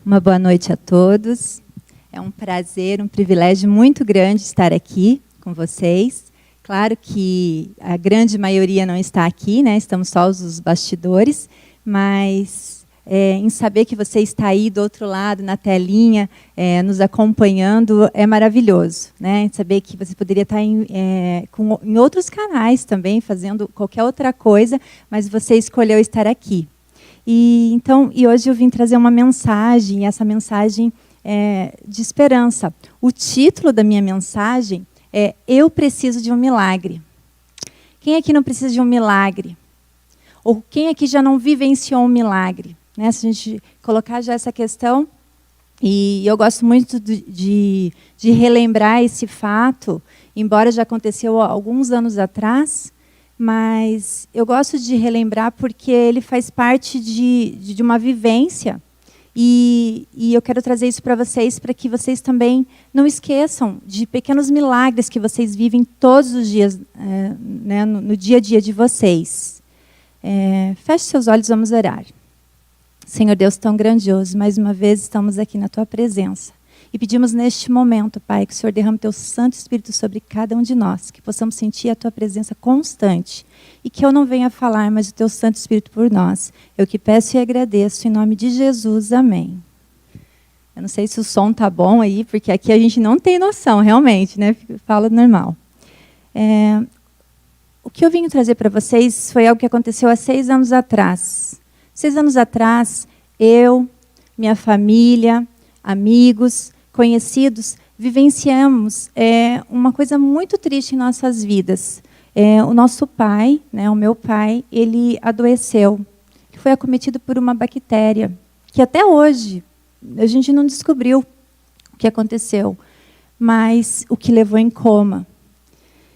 Uma boa noite a todos. É um prazer, um privilégio muito grande estar aqui com vocês. Claro que a grande maioria não está aqui, né? Estamos só os bastidores, mas em saber que você está aí do outro lado, na telinha, nos acompanhando, é maravilhoso, né? Em saber que você poderia estar em outros canais também, fazendo qualquer outra coisa, mas você escolheu estar aqui. E hoje eu vim trazer uma mensagem, e essa mensagem é de esperança. O título da minha mensagem é Eu Preciso de um Milagre. Quem aqui não precisa de um milagre? Ou quem aqui já não vivenciou um milagre? Né? Se a gente colocar já essa questão, e eu gosto muito de relembrar esse fato, embora já aconteceu há alguns anos atrás, mas eu gosto de relembrar porque ele faz parte de uma vivência e eu quero trazer isso para que vocês também não esqueçam de pequenos milagres que vocês vivem todos os dias, né, no dia a dia de vocês. Feche seus olhos, vamos orar. Senhor Deus tão grandioso, mais uma vez estamos aqui na Tua presença. E pedimos neste momento, Pai, que o Senhor derrame Teu Santo Espírito sobre cada um de nós, que possamos sentir a Tua presença constante e que eu não venha falar, mas o Teu Santo Espírito por nós. Eu que peço e agradeço em nome de Jesus. Amém. Eu não sei se o som tá bom aí, porque aqui a gente não tem noção, realmente, né? Fala normal. O que eu vim trazer para vocês foi algo que aconteceu há 6 anos atrás. 6 anos atrás, eu, minha família, amigos, conhecidos, vivenciamos uma coisa muito triste em nossas vidas. O nosso pai, né, o meu pai, ele adoeceu. Foi acometido por uma bactéria, que até hoje a gente não descobriu o que aconteceu, mas o que levou em coma.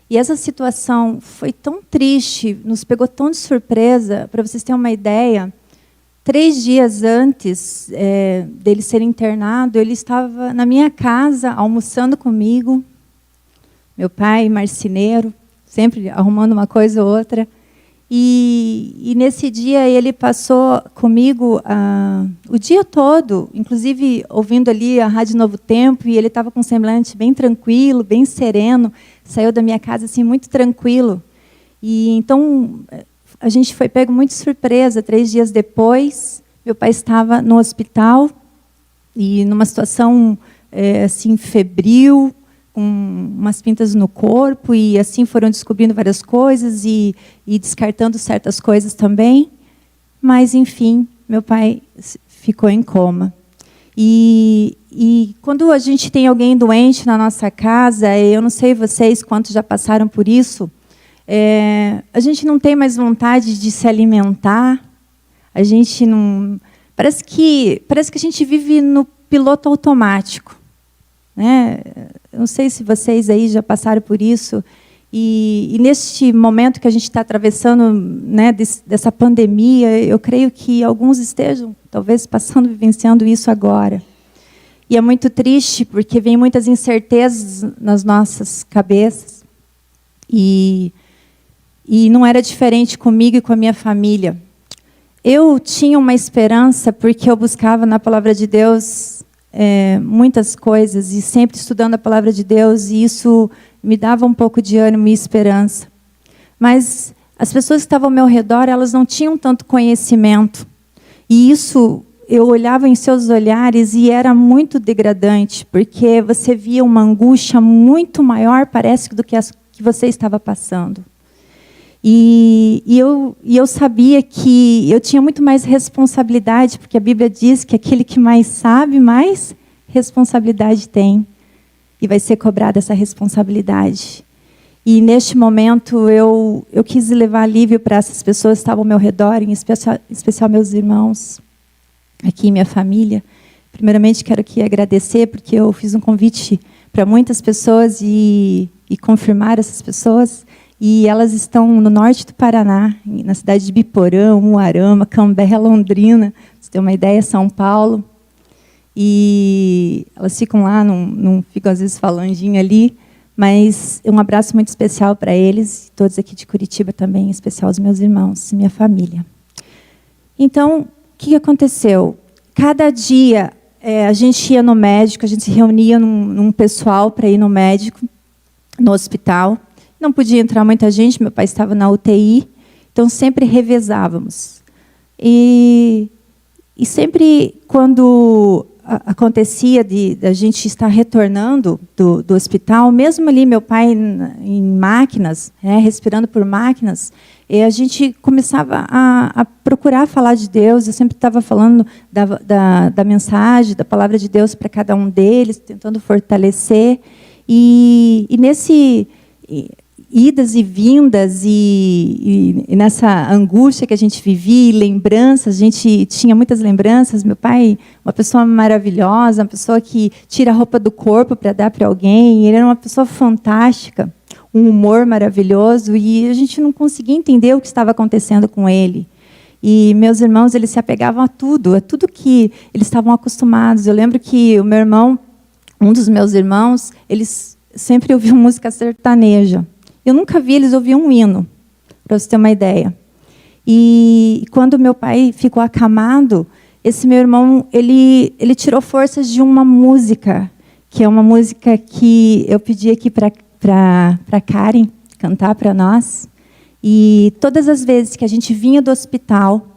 E essa situação foi tão triste, nos pegou tão de surpresa, para vocês terem uma ideia. 3 dias antes dele ser internado, ele estava na minha casa, almoçando comigo. Meu pai, marceneiro, sempre arrumando uma coisa ou outra. E nesse dia ele passou comigo o dia todo, inclusive ouvindo ali a Rádio Novo Tempo, e ele estava com um semblante bem tranquilo, bem sereno. Saiu da minha casa assim, muito tranquilo. E então a gente foi pego muito de surpresa. 3 dias depois, meu pai estava no hospital e numa situação assim febril, com umas pintas no corpo, e assim foram descobrindo várias coisas e descartando certas coisas também. Mas, enfim, meu pai ficou em coma. E quando a gente tem alguém doente na nossa casa, eu não sei vocês quantos já passaram por isso, a gente não tem mais vontade de se alimentar, a gente não... Parece que a gente vive no piloto automático, né? Eu não sei se vocês aí já passaram por isso, e neste momento que a gente está atravessando, né, dessa pandemia, eu creio que alguns estejam, talvez, vivenciando isso agora. E é muito triste, porque vem muitas incertezas nas nossas cabeças, e não era diferente comigo e com a minha família. Eu tinha uma esperança porque eu buscava na palavra de Deus muitas coisas, e sempre estudando a palavra de Deus, e isso me dava um pouco de ânimo e esperança. Mas as pessoas que estavam ao meu redor, elas não tinham tanto conhecimento. E isso, eu olhava em seus olhares e era muito degradante, porque você via uma angústia muito maior, parece, do que as que você estava passando. E eu sabia que eu tinha muito mais responsabilidade, porque a Bíblia diz que aquele que mais sabe, mais responsabilidade tem. E vai ser cobrada essa responsabilidade. E neste momento eu quis levar alívio para essas pessoas que estavam ao meu redor, em especial meus irmãos, aqui minha família. Primeiramente quero aqui agradecer, porque eu fiz um convite para muitas pessoas e confirmar essas pessoas. E elas estão no norte do Paraná, na cidade de Biporã, Umuarama, Cambé, Londrina, pra você ter uma ideia, São Paulo. E elas ficam lá, não ficam às vezes falandinho ali, mas um abraço muito especial para eles, todos aqui de Curitiba também, em especial os meus irmãos e minha família. Então, o que aconteceu? Cada dia a gente ia no médico, a gente se reunia num pessoal para ir no médico, no hospital. Não podia entrar muita gente, meu pai estava na UTI, então sempre revezávamos. E sempre, quando acontecia da gente estar retornando do hospital, mesmo ali meu pai em máquinas, respirando por máquinas, a gente começava a procurar falar de Deus. Eu sempre estava falando da mensagem, da palavra de Deus para cada um deles, tentando fortalecer. E nesse idas e vindas e nessa angústia que a gente vivia, lembranças, a gente tinha muitas lembranças. Meu pai, uma pessoa maravilhosa, uma pessoa que tira a roupa do corpo para dar para alguém. Ele era uma pessoa fantástica, um humor maravilhoso, e a gente não conseguia entender o que estava acontecendo com ele. E meus irmãos, eles se apegavam a tudo que eles estavam acostumados. Eu lembro que o meu irmão, um dos meus irmãos, eles sempre ouviam música sertaneja. Eu nunca vi eles ouvir um hino, para você ter uma ideia. E quando meu pai ficou acamado, esse meu irmão, ele tirou forças de uma música, que é uma música que eu pedi aqui para Karen cantar para nós. E todas as vezes que a gente vinha do hospital,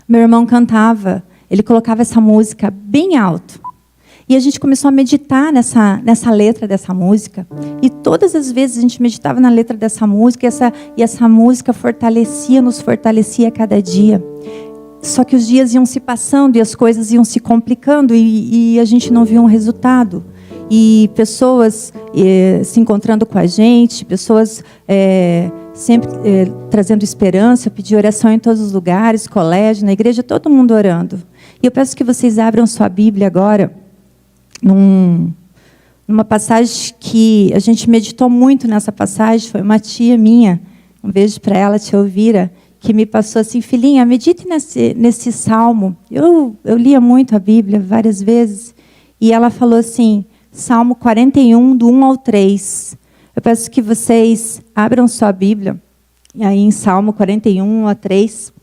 meu irmão cantava, ele colocava essa música bem alto. E a gente começou a meditar nessa letra dessa música. E todas as vezes a gente meditava na letra dessa música, e essa música nos fortalecia a cada dia. Só que os dias iam se passando e as coisas iam se complicando, e a gente não via um resultado. E pessoas se encontrando com a gente, pessoas sempre trazendo esperança. Eu pedi oração em todos os lugares, colégio, na igreja, todo mundo orando. E eu peço que vocês abram sua Bíblia agora, numa passagem que a gente meditou muito nessa passagem. Foi uma tia minha, um beijo para ela, tia Elvira, que me passou assim: filhinha, medite nesse salmo. Eu lia muito a Bíblia, várias vezes, e ela falou assim, Salmo 41, do 1 ao 3. Eu peço que vocês abram sua Bíblia, e aí em Salmo 41, 1 a 3.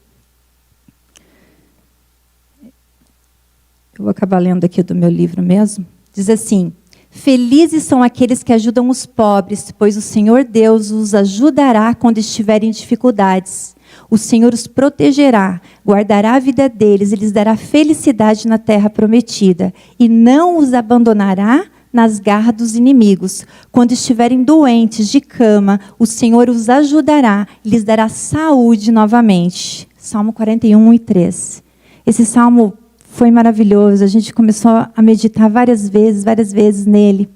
Eu vou acabar lendo aqui do meu livro mesmo. Diz assim: felizes são aqueles que ajudam os pobres, pois o Senhor Deus os ajudará quando estiverem em dificuldades. O Senhor os protegerá, guardará a vida deles e lhes dará felicidade na terra prometida. E não os abandonará nas garras dos inimigos. Quando estiverem doentes de cama, o Senhor os ajudará e lhes dará saúde novamente. Salmo 41, 1 e 3. Esse salmo foi maravilhoso. A gente começou a meditar várias vezes nele.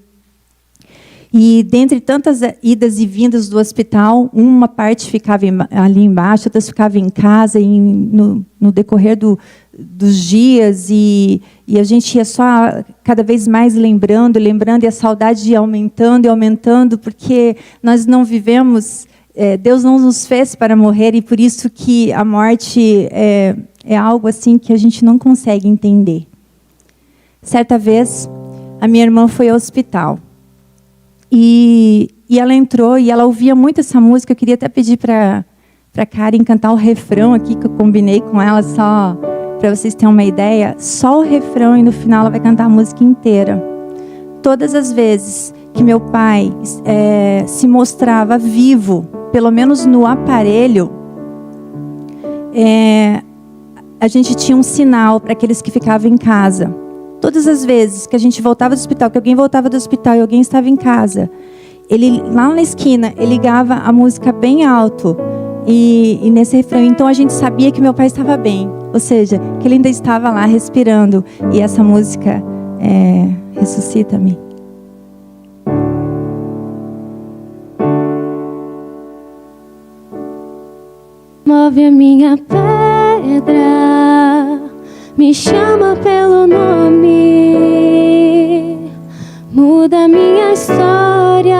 E dentre tantas idas e vindas do hospital, uma parte ficava ali embaixo, outras ficavam em casa, e no decorrer dos dias, e a gente ia só cada vez mais lembrando, e a saudade ia aumentando e aumentando, porque nós não vivemos, Deus não nos fez para morrer, e por isso que a morte é algo assim que a gente não consegue entender. Certa vez, a minha irmã foi ao hospital. E ela entrou e ela ouvia muito essa música. Eu queria até pedir para Karen cantar o refrão aqui, que eu combinei com ela, só para vocês terem uma ideia. Só o refrão, e no final ela vai cantar a música inteira. Todas as vezes que meu pai se mostrava vivo, pelo menos no aparelho, a gente tinha um sinal para aqueles que ficavam em casa. Todas as vezes que a gente voltava do hospital, que alguém voltava do hospital e alguém estava em casa, ele, lá na esquina, ele ligava a música bem alto, e nesse refrão, então a gente sabia que meu pai estava bem, ou seja, que ele ainda estava lá respirando. E essa música ressuscita-me. Move a minha pedra, me chama pelo nome, muda minha história,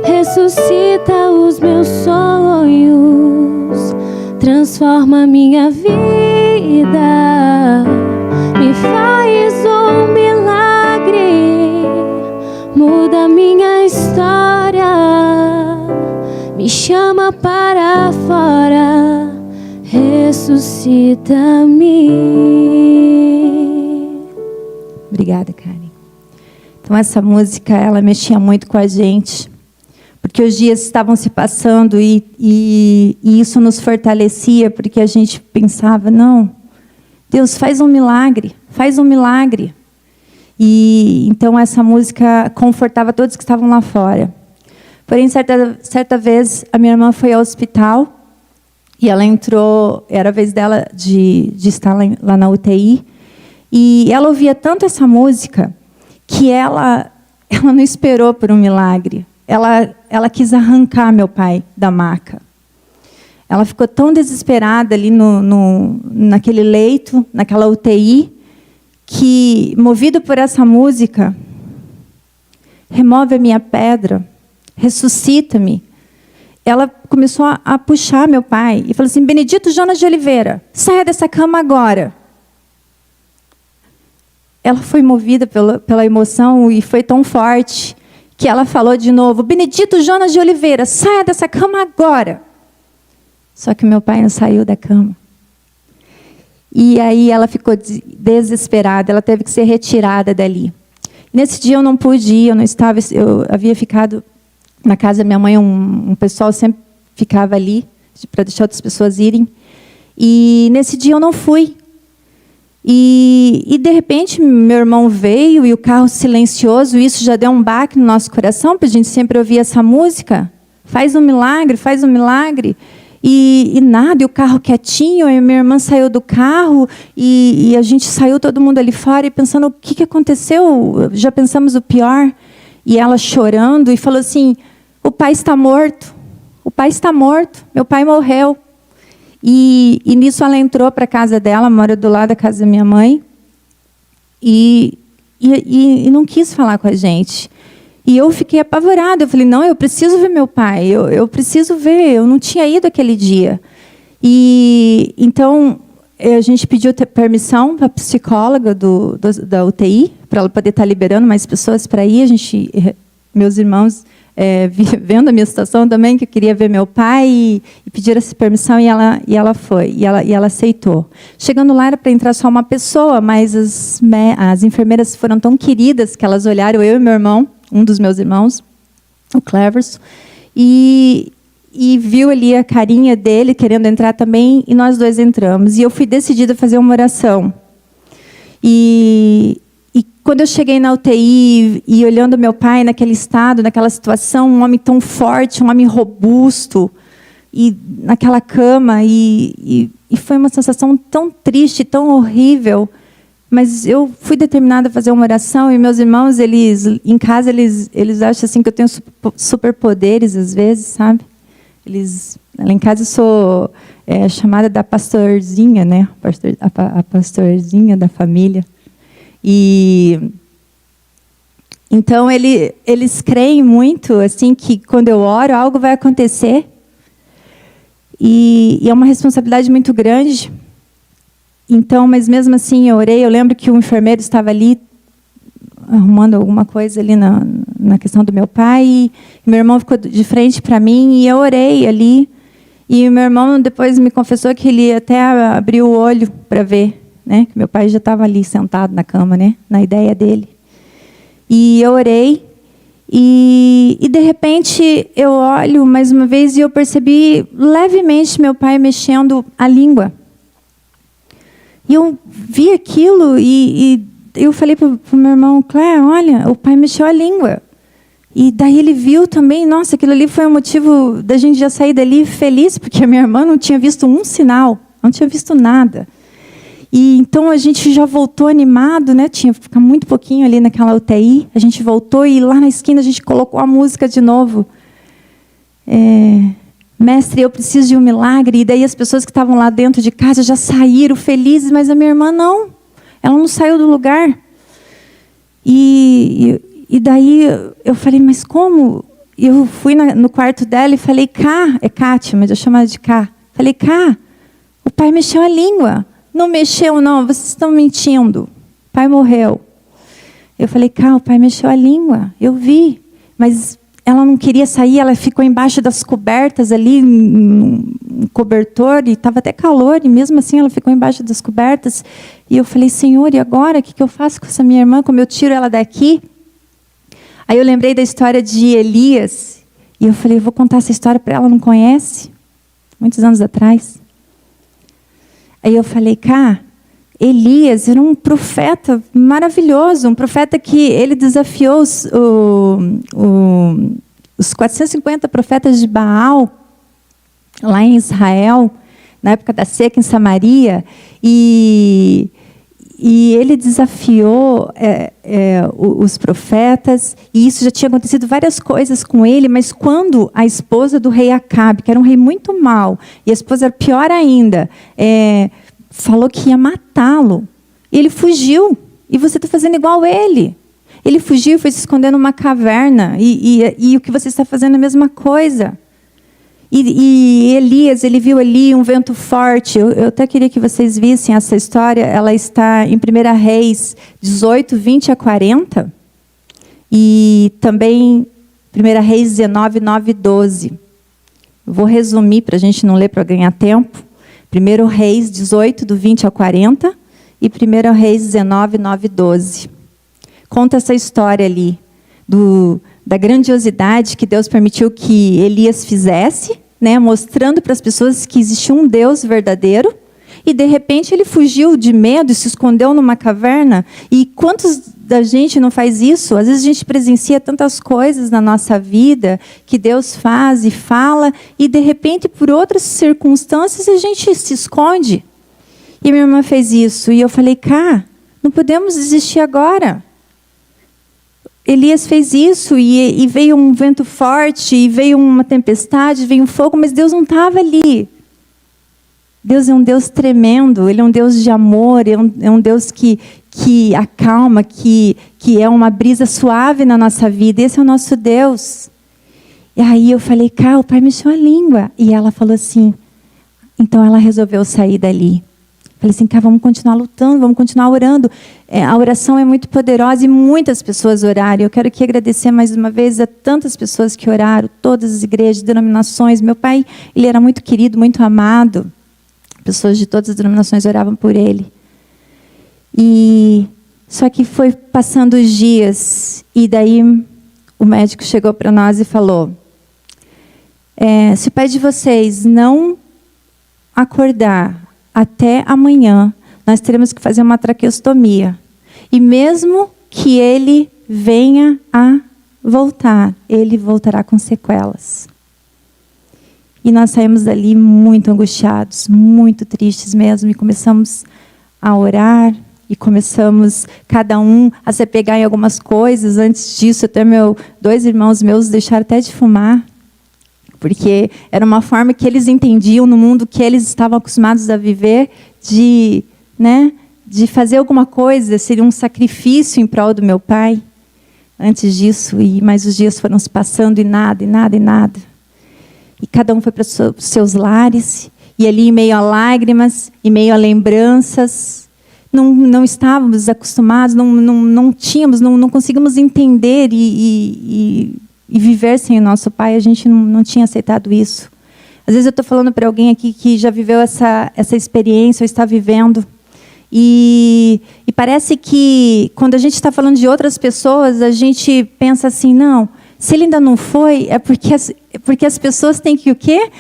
ressuscita os meus sonhos, transforma minha vida, me faz um milagre, muda minha história, me chama para fora, ressuscita-me. Obrigada, Karen. Então, essa música, ela mexia muito com a gente, porque os dias estavam se passando e isso nos fortalecia, porque a gente pensava, não, Deus, faz um milagre, faz um milagre. E então essa música confortava todos que estavam lá fora. Porém, certa vez, a minha irmã foi ao hospital e ela entrou, era a vez dela de estar lá na UTI, e ela ouvia tanto essa música que ela não esperou por um milagre. Ela quis arrancar meu pai da maca. Ela ficou tão desesperada ali naquele leito, naquela UTI, que, movido por essa música, remove a minha pedra, ressuscita-me. Ela começou a puxar meu pai e falou assim, Benedito Jonas de Oliveira, saia dessa cama agora. Ela foi movida pela emoção e foi tão forte que ela falou de novo, Benedito Jonas de Oliveira, saia dessa cama agora. Só que meu pai não saiu da cama. E aí ela ficou desesperada, ela teve que ser retirada dali. Nesse dia eu não pude ir, eu havia ficado na casa da minha mãe, um pessoal sempre ficava ali para deixar outras pessoas irem. E nesse dia eu não fui. E de repente meu irmão veio e o carro silencioso, isso já deu um baque no nosso coração, porque a gente sempre ouvia essa música. Faz um milagre, faz um milagre. E nada, e o carro quietinho, e minha irmã saiu do carro, e a gente saiu todo mundo ali fora, e pensando, o que aconteceu? Já pensamos o pior. E ela chorando, e falou assim, o pai está morto, meu pai morreu. E nisso ela entrou para a casa dela, mora do lado da casa da minha mãe, e não quis falar com a gente. E eu fiquei apavorada, eu falei, não, eu preciso ver meu pai, eu preciso ver, eu não tinha ido aquele dia. E então a gente pediu permissão para a psicóloga da UTI, para ela poder estar liberando mais pessoas para ir. Meus irmãos, vendo a minha situação também, que eu queria ver meu pai, e pediram essa permissão, e ela foi, e ela aceitou. Chegando lá era para entrar só uma pessoa, mas as enfermeiras foram tão queridas que elas olharam, eu e meu irmão, um dos meus irmãos, o Cleverson, e viu ali a carinha dele, querendo entrar também, e nós dois entramos. E eu fui decidida a fazer uma oração. E quando eu cheguei na UTI, e olhando meu pai naquele estado, naquela situação, um homem tão forte, um homem robusto, e naquela cama, e foi uma sensação tão triste, tão horrível. Mas eu fui determinada a fazer uma oração, e meus irmãos, em casa, eles acham assim que eu tenho superpoderes às vezes, sabe? Lá em casa eu sou chamada da pastorzinha, né? A pastorzinha da família. E então eles creem muito assim que quando eu oro algo vai acontecer. E é uma responsabilidade muito grande. Então, mas mesmo assim eu orei. Eu lembro que o enfermeiro estava ali arrumando alguma coisa ali na questão do meu pai, e meu irmão ficou de frente para mim, e eu orei ali. E o meu irmão depois me confessou que ele até abriu o olho para ver, né, que meu pai já estava ali sentado na cama, né, na ideia dele. E eu orei, e de repente eu olho mais uma vez e eu percebi levemente meu pai mexendo a língua. E eu vi aquilo e eu falei para o meu irmão, Claire, olha, o pai mexeu a língua. E daí ele viu também, nossa, aquilo ali foi um motivo da gente já sair dali feliz, porque a minha irmã não tinha visto um sinal, não tinha visto nada. E então a gente já voltou animado, né? Tinha que ficar muito pouquinho ali naquela UTI. A gente voltou e lá na esquina a gente colocou a música de novo. Mestre, eu preciso de um milagre. E daí as pessoas que estavam lá dentro de casa já saíram felizes, mas a minha irmã não. Ela não saiu do lugar. E daí eu falei, mas como? Eu fui no quarto dela e falei, Cá, é Kátia, mas eu chamo ela de Cá. Falei, Cá, o pai mexeu a língua. Não mexeu, não, vocês estão mentindo. O pai morreu. Eu falei, Cá, o pai mexeu a língua. Eu vi, mas ela não queria sair, ela ficou embaixo das cobertas ali, um cobertor, e estava até calor, e mesmo assim ela ficou embaixo das cobertas. E eu falei, Senhor, e agora? O que eu faço com essa minha irmã? Como eu tiro ela daqui? Aí eu lembrei da história de Elias, e eu falei, eu vou contar essa história para ela, não conhece? Muitos anos atrás. Aí eu falei, Elias era um profeta maravilhoso, um profeta que ele desafiou os 450 profetas de Baal, lá em Israel, na época da seca em Samaria, e ele desafiou os profetas, e isso já tinha acontecido várias coisas com ele, mas quando a esposa do rei Acabe, que era um rei muito mau, e a esposa era pior ainda, falou que ia matá-lo, ele fugiu, e você está fazendo igual ele. Ele fugiu e foi se esconder numa caverna, e o que você está fazendo é a mesma coisa. E Elias, ele viu ali um vento forte. Eu até queria que vocês vissem essa história. Ela está em 1 Reis 18, 20 a 40. E também 1 Reis 19, 9 e 12. Eu vou resumir para a gente não ler para ganhar tempo. 1 Reis 18, do 20 a 40. E 1 Reis 19, 9 e 12. Conta essa história ali. Da grandiosidade que Deus permitiu que Elias fizesse, né, mostrando para as pessoas que existia um Deus verdadeiro, e de repente ele fugiu de medo e se escondeu numa caverna. E quantos da gente não faz isso? Às vezes a gente presencia tantas coisas na nossa vida que Deus faz e fala, e de repente por outras circunstâncias a gente se esconde. E minha irmã fez isso, e eu falei, não podemos desistir agora. Elias fez isso, e veio um vento forte, e veio uma tempestade, veio um fogo, mas Deus não estava ali. Deus é um Deus tremendo, Ele é um Deus de amor, é um Deus que acalma, que é uma brisa suave na nossa vida. Esse é o nosso Deus. E aí eu falei, o pai mexeu a língua. E ela falou assim, então ela resolveu sair dali. Falei assim, vamos continuar lutando, vamos continuar orando. A oração é muito poderosa e muitas pessoas oraram. Eu quero aqui agradecer mais uma vez a tantas pessoas que oraram, todas as igrejas, denominações. Meu pai, ele era muito querido, muito amado. Pessoas de todas as denominações oravam por ele. Só que foi passando os dias, e daí o médico chegou para nós e falou, se o pai de vocês não acordar até amanhã, nós teremos que fazer uma traqueostomia. E mesmo que ele venha a voltar, ele voltará com sequelas. E nós saímos dali muito angustiados, muito tristes mesmo, e começamos a orar, e começamos cada um a se apegar em algumas coisas. Antes disso, até 2 irmãos meus deixaram até de fumar, porque era uma forma que eles entendiam no mundo que eles estavam acostumados a viver, de fazer alguma coisa, seria um sacrifício em prol do meu pai. Antes disso, mas os dias foram se passando, e nada. E cada um foi para os seus lares, e ali em meio a lágrimas, em meio a lembranças, não estávamos acostumados, não tínhamos, não conseguimos entender e viver sem o nosso pai. A gente não tinha aceitado isso. Às vezes eu estou falando para alguém aqui que já viveu essa experiência, ou está vivendo, e parece que quando a gente está falando de outras pessoas, a gente pensa assim, não, se ele ainda não foi, é porque as pessoas têm que o quê?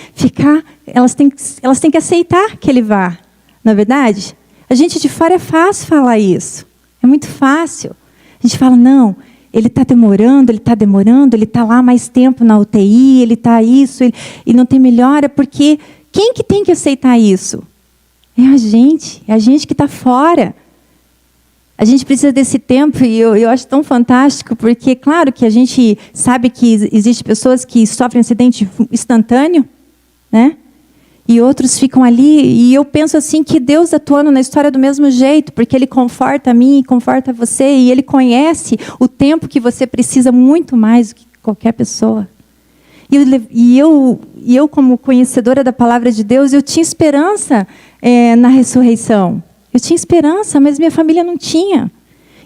Elas têm que aceitar que ele vá. Não é verdade? A gente de fora é fácil falar isso. É muito fácil. A gente fala, não, ele está demorando, ele está lá mais tempo na UTI, ele está isso, e não tem melhora, porque quem que tem que aceitar isso? É a gente que está fora. A gente precisa desse tempo, e eu acho tão fantástico, porque claro que a gente sabe que existem pessoas que sofrem acidente instantâneo, né? E outros ficam ali, e eu penso assim, que Deus atuando na história do mesmo jeito, porque Ele conforta a mim e conforta você, e Ele conhece o tempo que você precisa muito mais do que qualquer pessoa. E eu como conhecedora da palavra de Deus, eu tinha esperança na ressurreição. Eu tinha esperança, mas minha família não tinha.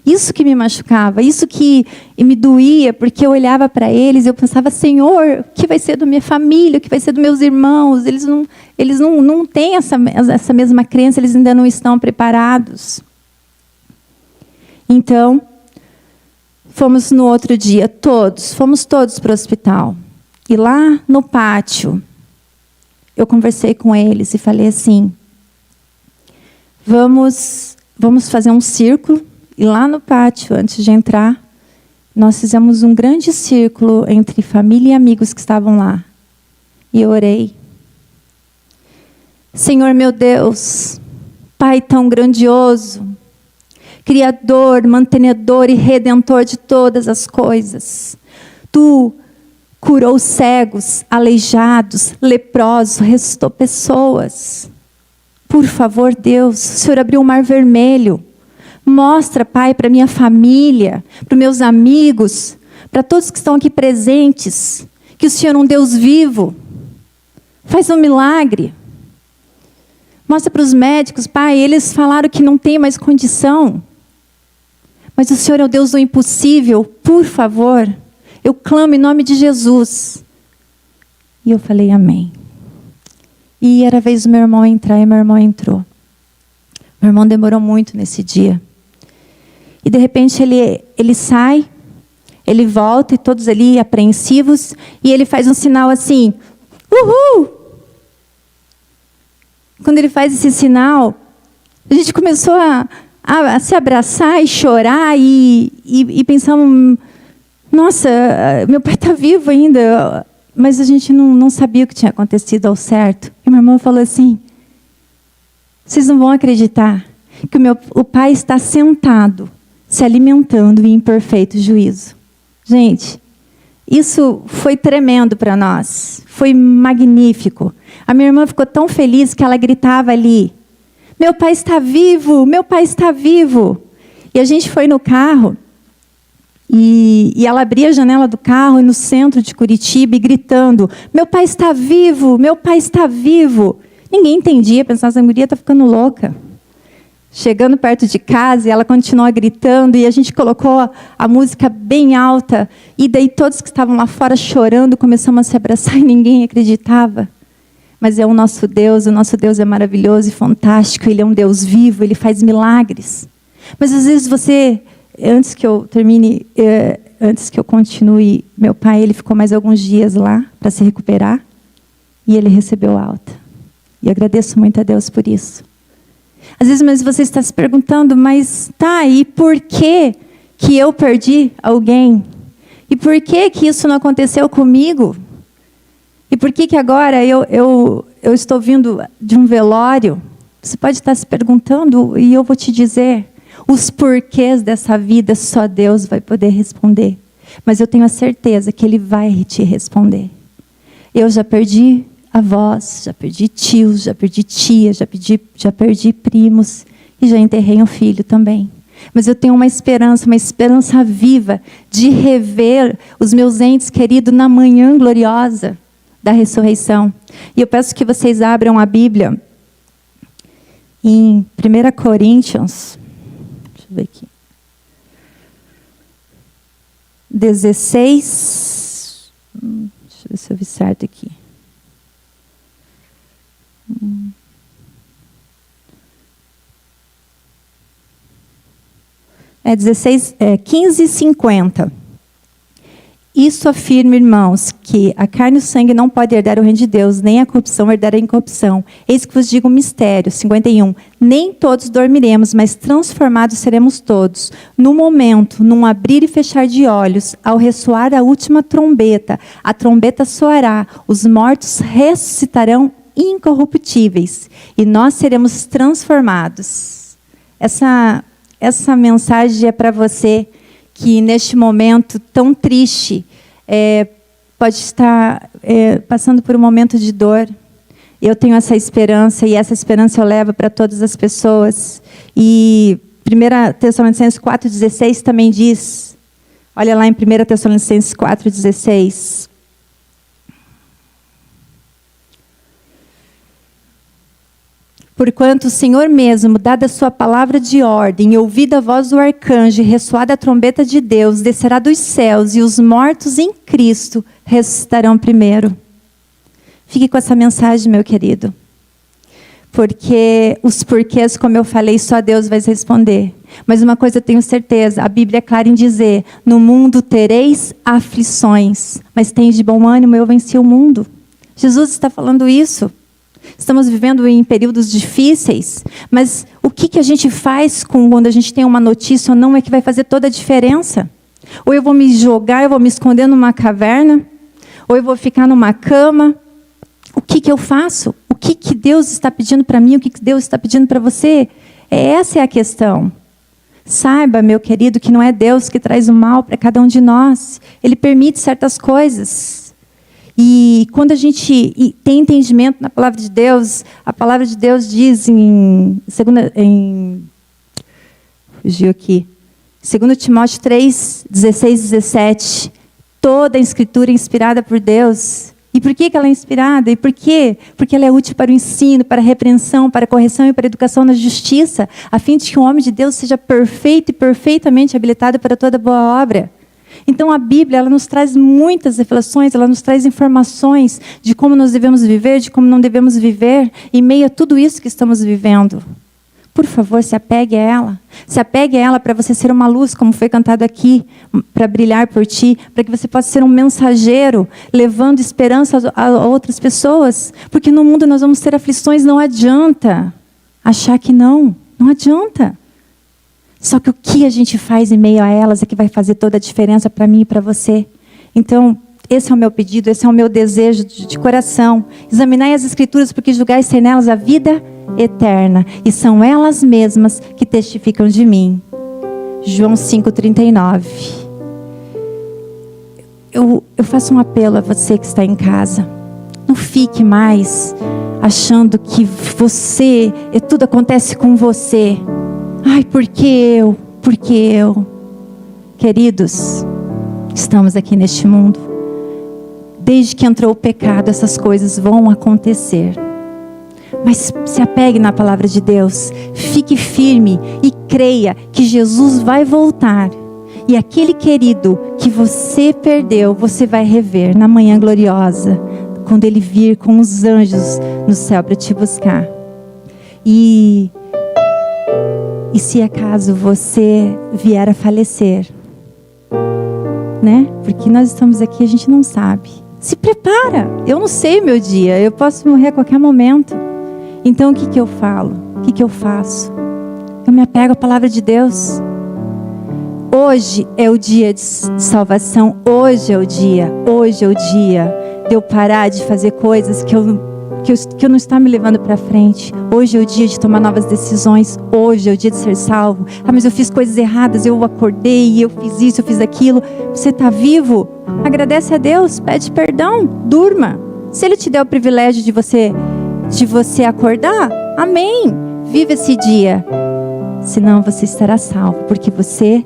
Isso que me machucava, isso que me doía, porque eu olhava para eles e eu pensava, Senhor, o que vai ser da minha família, o que vai ser dos meus irmãos? Eles não têm essa mesma crença, eles ainda não estão preparados. Então, fomos no outro dia, fomos todos para o hospital. E lá no pátio, eu conversei com eles e falei assim, vamos fazer um círculo. E lá no pátio, antes de entrar, nós fizemos um grande círculo entre família e amigos que estavam lá. E eu orei. Senhor meu Deus, Pai tão grandioso, Criador, mantenedor e redentor de todas as coisas. Tu curou cegos, aleijados, leprosos, ressuscitou pessoas. Por favor, Deus, o Senhor abriu o mar vermelho. Mostra, Pai, para minha família, para os meus amigos, para todos que estão aqui presentes, que o Senhor é um Deus vivo. Faz um milagre. Mostra para os médicos, Pai, eles falaram que não tem mais condição. Mas o Senhor é o Deus do impossível, por favor. Eu clamo em nome de Jesus. E eu falei, amém. E era a vez do meu irmão entrar, e meu irmão entrou. Meu irmão demorou muito nesse dia. E de repente ele sai, ele volta, e todos ali apreensivos, e ele faz um sinal assim, uhul! Quando ele faz esse sinal, a gente começou a se abraçar e chorar, e pensamos, nossa, meu pai está vivo ainda, mas a gente não sabia o que tinha acontecido ao certo. E meu irmão falou assim, vocês não vão acreditar que o pai está sentado, se alimentando em perfeito juízo. Gente, isso foi tremendo para nós. Foi magnífico. A minha irmã ficou tão feliz que ela gritava ali, meu pai está vivo, meu pai está vivo. E a gente foi no carro, e ela abria a janela do carro no centro de Curitiba e gritando, meu pai está vivo, meu pai está vivo. Ninguém entendia, pensava, essa mulher está ficando louca. Chegando perto de casa, ela continuou gritando, e a gente colocou a música bem alta, e daí todos que estavam lá fora chorando, começamos a se abraçar e ninguém acreditava. Mas é o nosso Deus é maravilhoso e fantástico, Ele é um Deus vivo, Ele faz milagres. Mas às vezes você, antes que eu termine, antes que eu continue, meu pai, ele ficou mais alguns dias lá para se recuperar, e ele recebeu alta. E eu agradeço muito a Deus por isso. Às vezes mas você está se perguntando, mas tá, e por que eu perdi alguém? E por que isso não aconteceu comigo? E por que agora eu estou vindo de um velório? Você pode estar se perguntando, e eu vou te dizer, os porquês dessa vida só Deus vai poder responder. Mas eu tenho a certeza que Ele vai te responder. Eu já perdi avós, já perdi tios, já perdi tias, já perdi primos, e já enterrei um filho também. Mas eu tenho uma esperança viva de rever os meus entes queridos na manhã gloriosa da ressurreição. E eu peço que vocês abram a Bíblia em 1 Coríntios, deixa eu ver aqui, 16, deixa eu ver se eu vi certo aqui. 15:50. Isso afirma, irmãos, que a carne e o sangue não podem herdar o reino de Deus, nem a corrupção herdar a incorrupção. Eis que vos digo um mistério. 51. Nem todos dormiremos, mas transformados seremos todos. No momento, num abrir e fechar de olhos, ao ressoar a última trombeta, a trombeta soará, os mortos ressuscitarão incorruptíveis, e nós seremos transformados. Essa mensagem é para você que neste momento tão triste, pode estar passando por um momento de dor. Eu tenho essa esperança, e essa esperança eu levo para todas as pessoas. E 1 Tessalonicenses 4,16 também diz, olha lá em 1 Tessalonicenses 4,16. Porquanto o Senhor mesmo, dada a sua palavra de ordem, e ouvida a voz do arcanjo, e ressoada a trombeta de Deus, descerá dos céus, e os mortos em Cristo ressuscitarão primeiro. Fique com essa mensagem, meu querido. Porque os porquês, como eu falei, só Deus vai responder. Mas uma coisa eu tenho certeza, a Bíblia é clara em dizer: no mundo tereis aflições, mas tende de bom ânimo, eu venci o mundo. Jesus está falando isso. Estamos vivendo em períodos difíceis, mas o que a gente faz quando a gente tem uma notícia ou não é que vai fazer toda a diferença. Ou eu vou me jogar, eu vou me esconder numa caverna, ou eu vou ficar numa cama. O que eu faço? O que Deus está pedindo para mim? O que Deus está pedindo para você? Essa é a questão. Saiba, meu querido, que não é Deus que traz o mal para cada um de nós. Ele permite certas coisas. E quando a gente tem entendimento na palavra de Deus, a palavra de Deus diz fugiu aqui, 2 Timóteo 3, 16 e 17, toda a escritura é inspirada por Deus. E por que ela é inspirada? E por quê? Porque ela é útil para o ensino, para a repreensão, para a correção e para a educação na justiça, a fim de que o homem de Deus seja perfeito e perfeitamente habilitado para toda boa obra. Então a Bíblia, ela nos traz muitas reflexões, ela nos traz informações de como nós devemos viver, de como não devemos viver, em meio a tudo isso que estamos vivendo. Por favor, se apegue a ela. Se apegue a ela para você ser uma luz, como foi cantado aqui, para brilhar por ti, para que você possa ser um mensageiro, levando esperança a outras pessoas. Porque no mundo nós vamos ter aflições, não adianta achar que não adianta. Só que o que a gente faz em meio a elas é que vai fazer toda a diferença para mim e para você. Então, esse é o meu pedido, esse é o meu desejo de coração. Examinai as Escrituras, porque julgais ter nelas a vida eterna, e são elas mesmas que testificam de mim. João 5,39. Eu faço um apelo a você que está em casa. Não fique mais achando que tudo acontece com você. Ai, por que eu? Por que eu? Queridos, estamos aqui neste mundo. Desde que entrou o pecado, essas coisas vão acontecer. Mas se apegue na palavra de Deus, fique firme e creia que Jesus vai voltar. E aquele querido que você perdeu, você vai rever na manhã gloriosa, quando Ele vir com os anjos no céu para te buscar. E se acaso você vier a falecer, né? Porque nós estamos aqui, a gente não sabe. Se prepara. Eu não sei o meu dia, eu posso morrer a qualquer momento. Então o que eu falo? O que eu faço? Eu me apego à palavra de Deus. Hoje é o dia de salvação. Hoje é o dia de eu parar de fazer coisas que eu não está me levando para frente. Hoje é o dia de tomar novas decisões. Hoje é o dia de ser salvo. Ah, mas eu fiz coisas erradas, eu acordei, eu fiz isso, eu fiz aquilo. Você está vivo? Agradece a Deus, pede perdão, durma. Se Ele te der o privilégio de você acordar, amém. Vive esse dia. Senão você estará salvo, porque você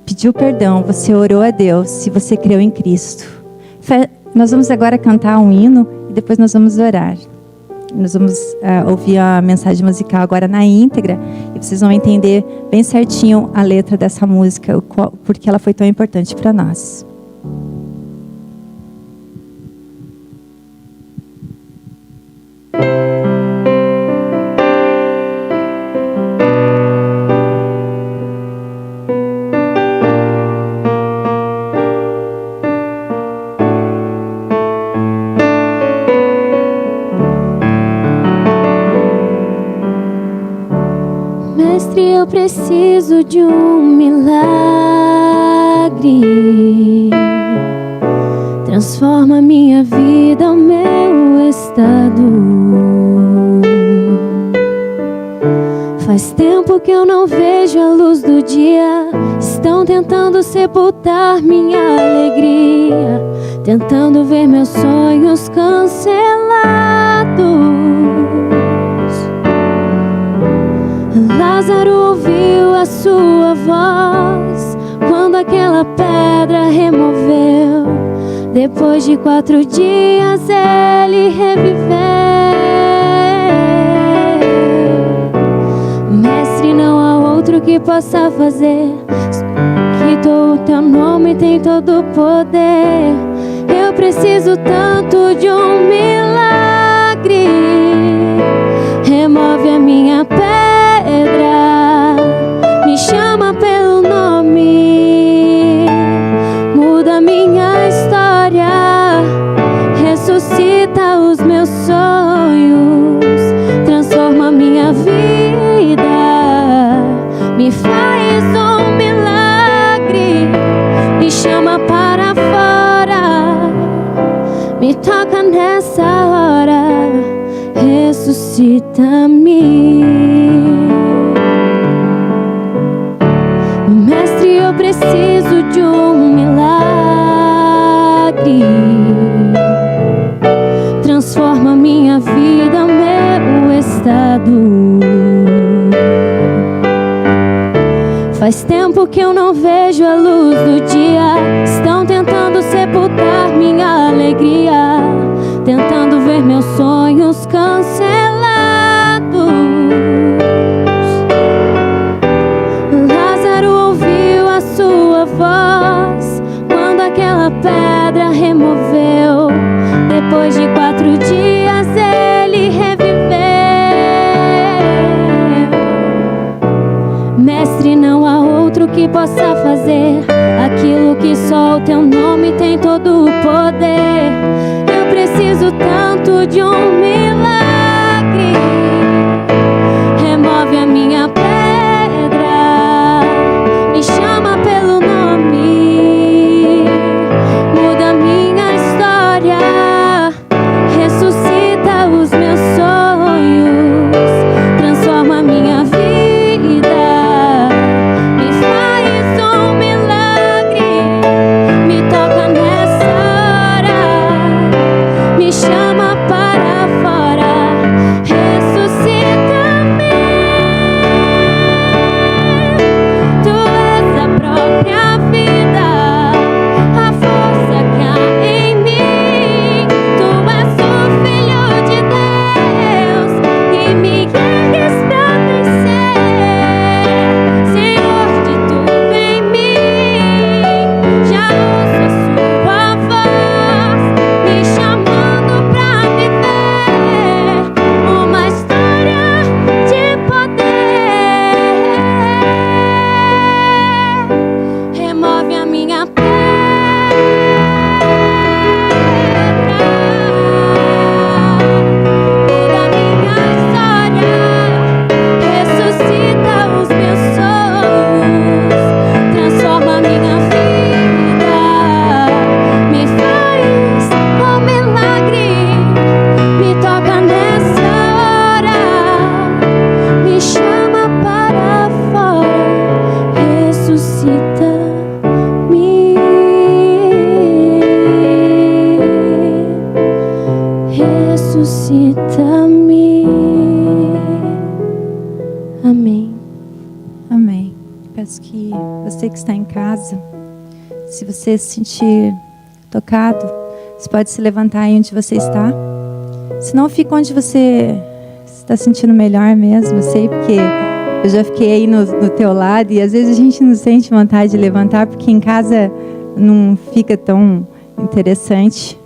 pediu perdão, você orou a Deus, e você creu em Cristo. Nós vamos agora cantar um hino e depois nós vamos orar. Nós vamos ouvir a mensagem musical agora na íntegra, e vocês vão entender bem certinho a letra dessa música, porque ela foi tão importante para nós. Mestre, eu preciso de um milagre. Transforma minha vida, o meu estado. Faz tempo que eu não vejo a luz do dia. Estão tentando sepultar minha alegria, tentando ver meus sonhos cancelados. Lázaro ouviu a sua voz quando aquela pedra removeu. Depois de 4 dias ele reviveu. outro que possa fazer. Que o teu nome tem todo o poder. Eu preciso tanto de um milagre. Remove a minha pedra, me chama pelo nome, muda minha história, ressuscita os meus sonhos, transforma minha vida, me faz um milagre, me chama para fora, me toca nessa hora, ressuscita-me. Mestre, eu preciso de um milagre. Transforma minha vida, meu estado. Faz tempo que eu não vejo a luz do dia. Estão tentando sepultar minha alegria, tentando ver meus sonhos cancelados. Lázaro ouviu a sua voz quando aquela pedra removeu. Depois de 4 dias ele reviveu. Mestre, não há outro que possa fazer aquilo que só o teu nome tem todo o poder. Eu preciso tanto de um milagre. Remove a minha pedra, me chama pelo nome, muda minha história, ressuscita os meus sonhos, transforma minha vida, me faz um milagre, me toca nessa hora, me chama para fora, ressuscita-me. Tu és a própria vida, a força que há em mim. Tu és o Filho de Deus e me guias pra vencer. Senhor de tudo em mim, já ouço a sua voz me chamando pra viver uma história de poder. Remove a minha pedra, muda minha história, ressuscita os meus sonhos, transforma minha vida, me faz um milagre, me toca nessa hora, me chama para fora, ressuscita-me, ressuscita-me. Amém. Amém. Peço que você que está em casa, se você se sentir tocado, você pode se levantar aí onde você está. Se não, fica onde você está sentindo melhor mesmo. Eu sei, porque eu já fiquei aí no teu lado e às vezes a gente não sente vontade de levantar porque em casa não fica tão interessante.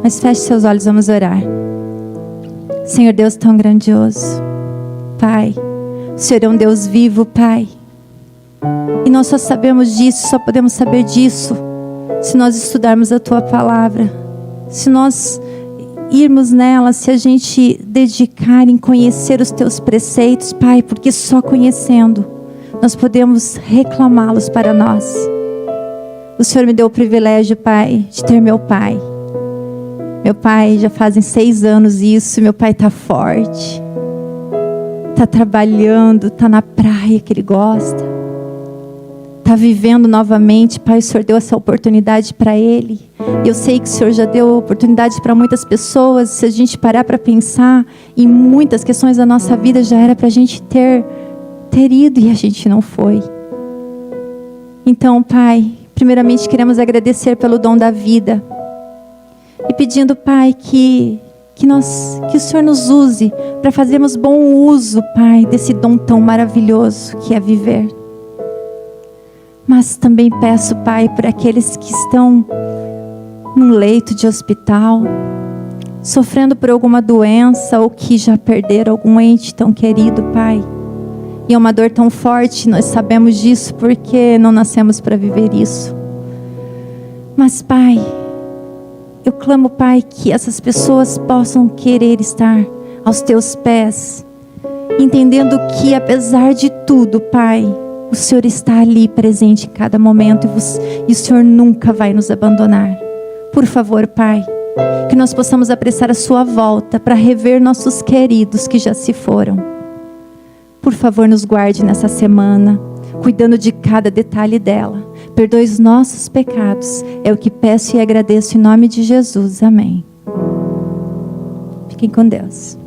Mas feche seus olhos, vamos orar. Senhor Deus tão grandioso, Pai, o Senhor é um Deus vivo, Pai. E nós só sabemos disso, só podemos saber disso se nós estudarmos a Tua Palavra, se nós irmos nela, se a gente dedicar em conhecer os Teus preceitos, Pai, porque só conhecendo nós podemos reclamá-los para nós. O Senhor me deu o privilégio, Pai, de ter meu pai. Meu pai já fazem 6 anos isso, meu pai está forte, está trabalhando, está na praia que ele gosta, está vivendo novamente. Pai, o Senhor deu essa oportunidade para ele. Eu sei que o Senhor já deu oportunidade para muitas pessoas. Se a gente parar para pensar em muitas questões da nossa vida, já era para a gente ter ido e a gente não foi. Então, Pai, primeiramente queremos agradecer pelo dom da vida. E pedindo, Pai, que que o Senhor nos use para fazermos bom uso, Pai, desse dom tão maravilhoso que é viver. Mas também peço, Pai, por aqueles que estão num leito de hospital, sofrendo por alguma doença ou que já perderam algum ente tão querido, Pai. E é uma dor tão forte, nós sabemos disso porque não nascemos para viver isso. Mas, Pai, eu clamo, Pai, que essas pessoas possam querer estar aos Teus pés, entendendo que apesar de tudo, Pai, o Senhor está ali presente em cada momento e o Senhor nunca vai nos abandonar. Por favor, Pai, que nós possamos apressar a Sua volta para rever nossos queridos que já se foram. Por favor, nos guarde nessa semana, cuidando de cada detalhe dela. Perdoe os nossos pecados. É o que peço e agradeço em nome de Jesus. Amém. Fiquem com Deus.